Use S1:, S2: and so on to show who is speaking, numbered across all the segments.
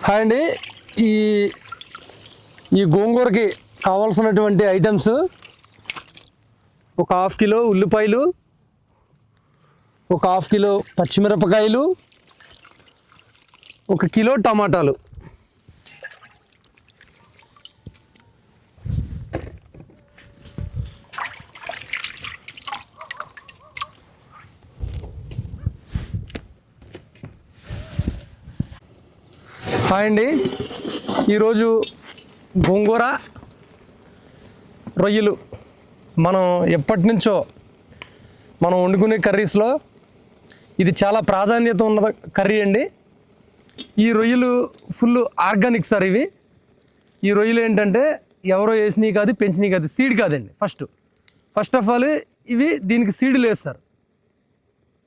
S1: Hi అండి. ఈ ఈ గోంగూరకి కావాల్సినటువంటి ఐటమ్స్ ఒక హాఫ్ కిలో ఉల్లిపాయలు, ఒక హాఫ్ కిలో పచ్చిమిరపకాయలు, ఒక కిలో టమాటాలు. హాయ్ అండి. ఈరోజు గోంగూర రొయ్యలు మనం ఎప్పటి నుంచో మనం వండుకునే కర్రీస్లో ఇది చాలా ప్రాధాన్యత ఉన్న కర్రీ అండి. ఈ రొయ్యలు ఫుల్ ఆర్గానిక్ సార్. ఈ రొయ్యలు ఏంటంటే ఎవరో వేసినవి కాదు, పెంచినవి కాదు, సీడ్ కాదండి. ఫస్ట్ ఆఫ్ ఆల్ ఇవి దీనికి సీడ్ లేదు సార్.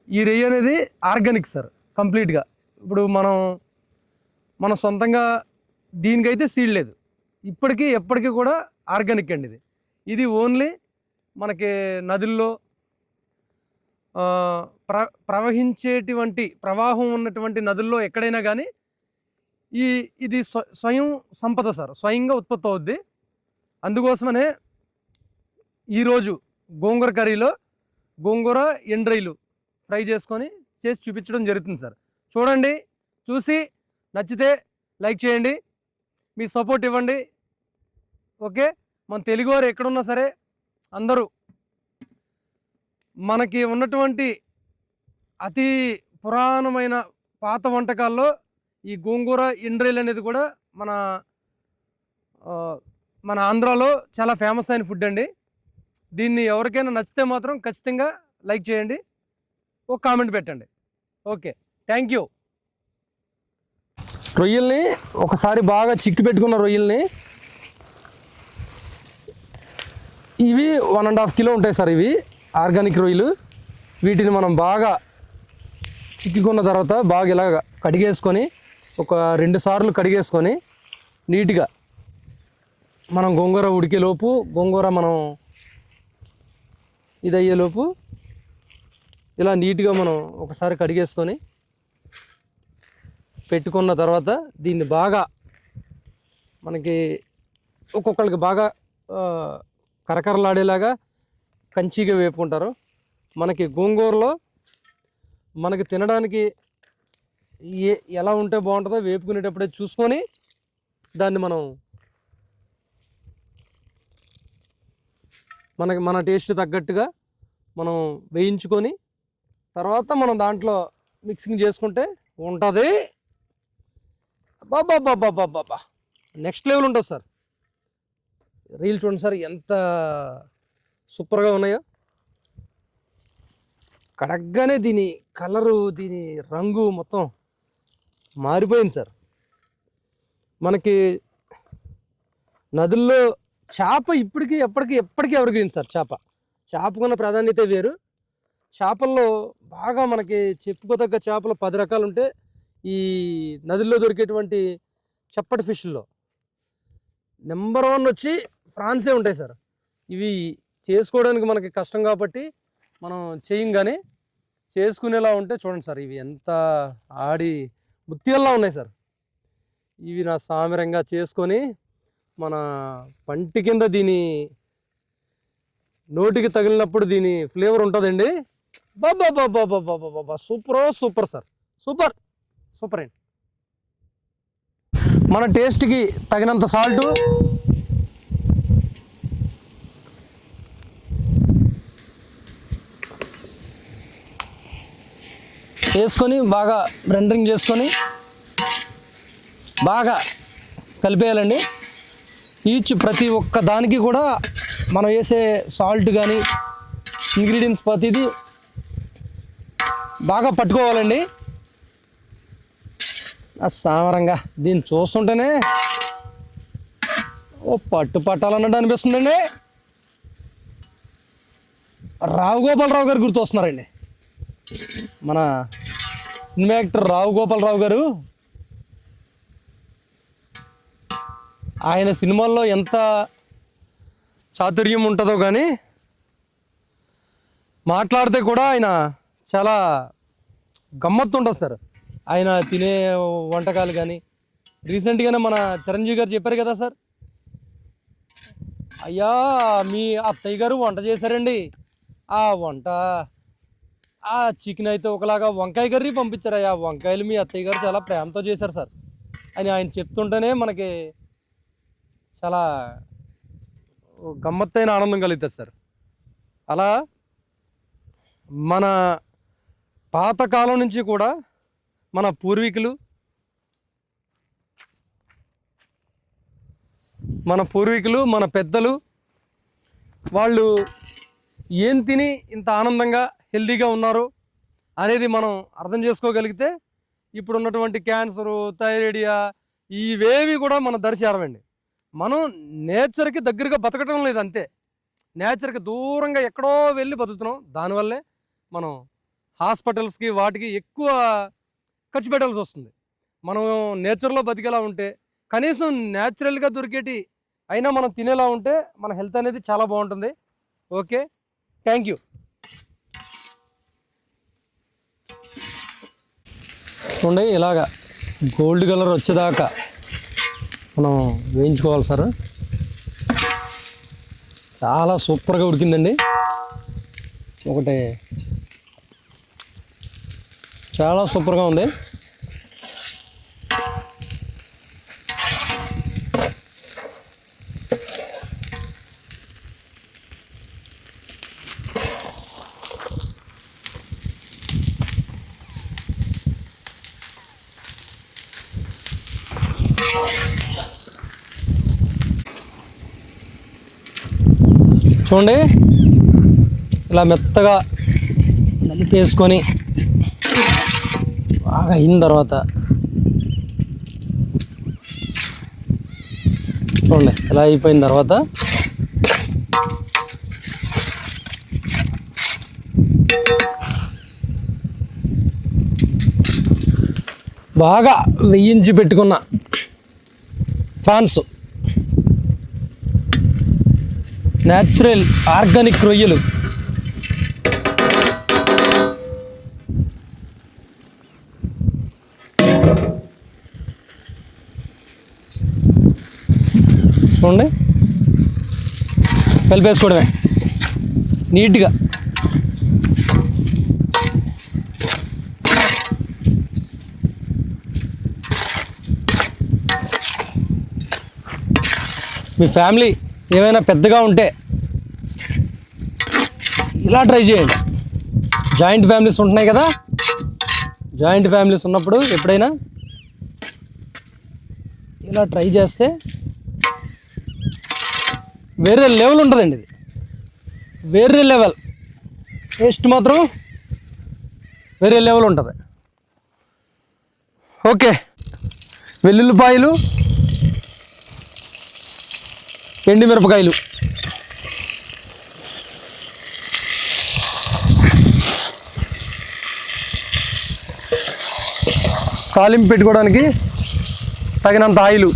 S1: ఈ రొయ్య అనేది ఆర్గానిక్ సార్ కంప్లీట్గా. ఇప్పుడు మన సొంతంగా దీనికైతే సీడ్ లేదు. ఎప్పటికీ కూడా ఆర్గానిక్ అండి. ఇది ఓన్లీ మనకి నదుల్లో ప్రవహించేటువంటి ప్రవాహం ఉన్నటువంటి నదుల్లో ఎక్కడైనా కానీ ఇది స్వయం సంపద సార్, స్వయంగా ఉత్పత్తి అవుద్ది. అందుకోసమనే ఈరోజు గోంగూర కర్రీలో గోంగూర ఎండ్రైలు ఫ్రై చేసి చూపించడం జరుగుతుంది సార్. చూడండి, చూసి నచ్చితే లైక్ చేయండి, మీ సపోర్ట్ ఇవ్వండి. ఓకే, మన తెలుగువారు ఎక్కడున్నా సరే అందరూ మనకి ఉన్నటువంటి అతి పురాణమైన పాత వంటకాల్లో ఈ గోంగూర ఎండ్రైల్ అనేది కూడా మన ఆంధ్రాలో చాలా ఫేమస్ అయిన ఫుడ్ అండి. దీన్ని ఎవరికైనా నచ్చితే మాత్రం ఖచ్చితంగా లైక్ చేయండి, ఒక కామెంట్ పెట్టండి. Okay, thank you. రొయ్యల్ని ఒకసారి బాగా చిక్కి పెట్టుకున్న రొయ్యల్ని ఇవి 1.5 కిలో ఉంటాయి సార్. ఇవి ఆర్గానిక్ రొయ్యలు. వీటిని మనం బాగా చిక్కుకున్న తర్వాత బాగా ఇలాగ కడిగేసుకొని ఒక 2 సార్లు కడిగేసుకొని నీట్గా మనం గోంగూర ఉడికేలోపు, గోంగూర మనం ఇది అయ్యేలోపు ఇలా నీట్గా మనం ఒకసారి కడిగేసుకొని పెట్టుకున్న తర్వాత దీన్ని బాగా మనకి ఒక్కొక్కరికి బాగా కరకరలాడేలాగా కంచిగా వేపుకుంటారు. మనకి గోంగూరలో మనకి తినడానికి ఎలా ఉంటే బాగుంటుందో వేపుకునేటప్పుడే చూసుకొని దాన్ని మన టేస్ట్ తగ్గట్టుగా మనం వేయించుకొని తర్వాత మనం దాంట్లో మిక్సింగ్ చేసుకుంటే ఉంటుంది. బాబా నెక్స్ట్ లెవెల్ ఉంటుంది సార్. రీల్ చూడండి సార్, ఎంత సూపర్గా ఉన్నాయో. కడగ్గానే దీని కలరు, దీని రంగు మొత్తం మారిపోయింది సార్. మనకి నదుల్లో చేప ఎప్పటికీ ఎవరికైంది సార్. చేపకున్న ప్రాధాన్యత వేరు. చేపల్లో బాగా మనకి చెప్పుకోదగ్గ చేపలు 10 రకాలు ఉంటే ఈ నదుల్లో దొరికేటువంటి చప్పటి ఫిష్ల్లో నెంబర్ 1 వచ్చి ఫ్రాన్సే ఉంటాయి సార్. ఇవి చేసుకోవడానికి మనకి కష్టం కాబట్టి మనం చేయం, కానీ చేసుకునేలా ఉంటే చూడండి సార్, ఇవి ఎంత ఆడి ముత్యాల్లా ఉన్నాయి సార్. ఇవి నా సామిరంగా చేసుకొని మన పంటి కింద దీని నోటికి తగిలినప్పుడు దీని ఫ్లేవర్ ఉంటుందండి. బాబా సూపర్ సార్, సూపర్ అండి. మన టేస్ట్కి తగినంత సాల్టు, వేసుకొని బాగా రెండరింగ్ చేసుకొని బాగా కలిపేయాలండి. ప్రతి ఒక్క దానికి కూడా మనం వేసే సాల్ట్ కానీ ఇంగ్రీడియంట్స్ ప్రతిదీ బాగా పట్టుకోవాలండి. సామరంగా దీన్ని చూస్తుంటేనే పట్టాలన్నట్టు అనిపిస్తుందండి. రావు గోపాలరావు గారు గుర్తు వస్తున్నారండి. మన సినిమా యాక్టర్ రావు గోపాలరావు గారు. ఆయన సినిమాల్లో ఎంత చాతుర్యం ఉంటుందో కానీ మాట్లాడితే కూడా ఆయన చాలా గమ్మత్తు ఉంటుంది సార్. ఆయన తినే వంటకాలు కానీ రీసెంట్గానే మన చిరంజీవి గారు చెప్పారు కదా సార్, అయ్యా మీ అత్తయ్య గారు వంట చేశారండి, ఆ వంట ఆ చికెన్ అయితే ఒకలాగా వంకాయ కర్రీ పంపించారు, ఆ వంకాయలు మీ అత్తయ్య గారు చాలా ప్రేమతో చేశారు సార్ అని ఆయన చెప్తుంటేనే మనకి చాలా గమ్మత్తైన ఆనందం కలుగుతుంది సార్. అలా మన పాతకాలం నుంచి కూడా మన పూర్వీకులు మన పెద్దలు వాళ్ళు ఏం తిని ఇంత ఆనందంగా హెల్తీగా ఉన్నారు అనేది మనం అర్థం చేసుకోగలిగితే ఇప్పుడు ఉన్నటువంటి క్యాన్సరు, థైరాయిడియా ఇవేవి కూడా మన దరిచేరవండి. మనం నేచర్కి దగ్గరగా బతకటం లేదు, అంతే. నేచర్కి దూరంగా ఎక్కడో వెళ్ళి బతుకుతున్నాం. దానివల్లే మనం హాస్పిటల్స్కి వాటికి ఎక్కువ ఖర్చు పెట్టాల్సి వస్తుంది. మనం నేచర్లో బతికేలా ఉంటే, కనీసం న్యాచురల్గా దొరికేటి అయినా మనం తినేలా ఉంటే మన హెల్త్ అనేది చాలా బాగుంటుంది. Okay, thank you. చూడండి, ఇలాగా గోల్డ్ కలర్ వచ్చేదాకా మనం వేయించుకోవాలి సార్. చాలా సూపర్గా ఉడికిందండి. ఒకటి చాలా సూపర్గా ఉంది. చూడండి, ఇలా మెత్తగా నలిపేసుకొని బాగా అయిన తర్వాత చూడండి, ఇలా అయిపోయిన తర్వాత బాగా వేయించి పెట్టుకున్న ఫ్రాన్స్ న్యాచురల్ ఆర్గానిక్ రొయ్యలు చూడండి, కలిపేసుకోవడమే నీట్గా. మీ ఫ్యామిలీ ఏమైనా పెద్దగా ఉంటే ఇలా ట్రై చేయండి. జాయింట్ ఫ్యామిలీస్ ఉంటున్నాయి కదా, జాయింట్ ఫ్యామిలీస్ ఉన్నప్పుడు ఎప్పుడైనా ఇలా ట్రై చేస్తే వేరే లెవెల్ ఉంటుందండి. ఇది వేరే లెవెల్, టేస్ట్ మాత్రం వేరే లెవెల్ ఉంటుంది. ఓకే, వెల్లుల్లిపాయలు, ఎండుమిరపకాయలు, తాలింపు పెట్టుకోవడానికి తగినంత ఆయిలు.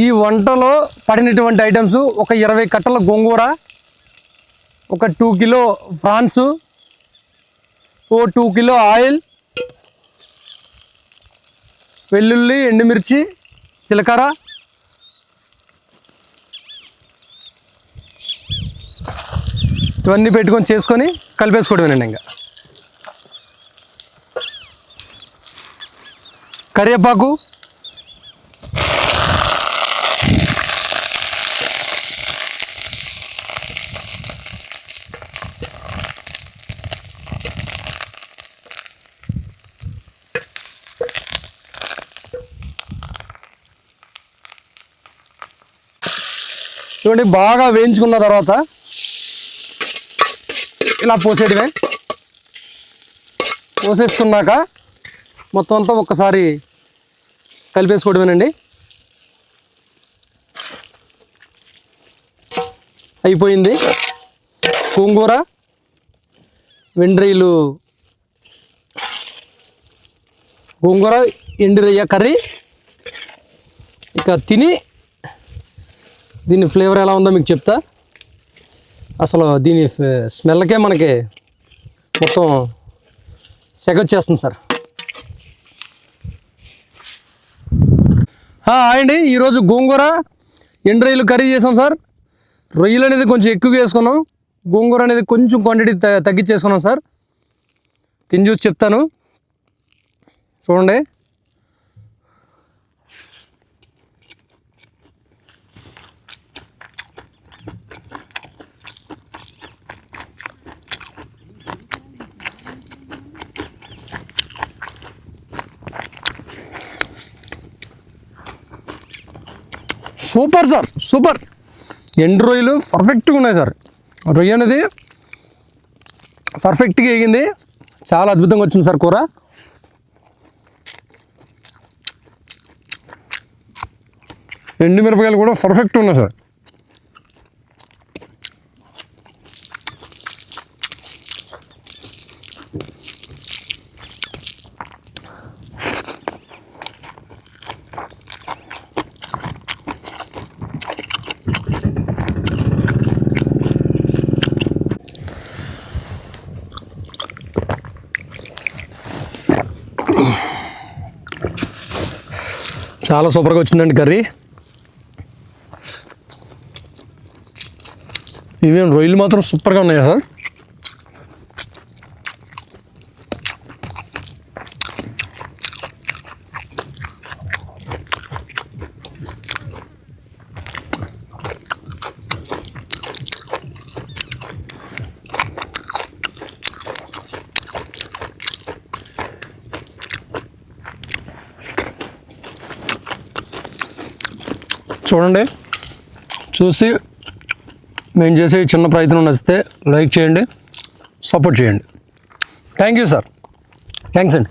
S1: ఈ వంటలో పడినటువంటి ఐటమ్స్ ఒక 20 కట్టల గోంగూర, ఒక 2 కిలో ఫ్రాన్స్, ఓ 2 కిలో ఆయిల్, వెల్లుల్లి, ఎండుమిర్చి, జీలకర్ర, ఇవన్నీ పెట్టుకొని చేసుకొని కలిపేసుకోవడమేనండి. ఇంకా కరివేపాకు, చూడండి, బాగా వేయించుకున్న తర్వాత ఇలా పోసేయడమే. పోసేసుకున్నాక మొత్తం అంతా ఒక్కసారి కలిపేసుకోవడమేనండి. అయిపోయింది గోంగూర, వెండ్రీలు, గోంగూర ఎండురొయ్య కర్రీ. ఇక తిని దీని ఫ్లేవర్ ఎలా ఉందో మీకు చెప్తా. అసలు దీని స్మెల్కే మనకి మొత్తం సెగొచ్చేస్తుంది సార్. అండి ఈరోజు గోంగూర ఎండు రొయ్యలు కర్రీ చేసాం సార్. రొయ్యలు అనేది కొంచెం ఎక్కువగా వేసుకున్నాం, గోంగూర అనేది కొంచెం క్వాంటిటీ తగ్గించేసుకున్నాం సార్. తిని చూసి చెప్తాను, చూడండి. Super sir, super. ఎండు రొయ్యలు పర్ఫెక్ట్గా ఉన్నాయి సార్. రొయ్య అనేది పర్ఫెక్ట్గా ఎగింది, చాలా అద్భుతంగా వచ్చింది సార్ కూర. ఎండు మిరపకాయలు కూడా పర్ఫెక్ట్గా ఉన్నాయి సార్. చాలా సూపర్గా వచ్చిందండి కర్రీ. ఇవేం రొయ్యలు మాత్రం సూపర్గా ఉన్నాయి సార్. చూడండి, చూసి మేము చేసే చిన్న ప్రయత్నం నచ్చితే లైక్ చేయండి, సపోర్ట్ చేయండి. Thank you sir. థ్యాంక్స్ అండి.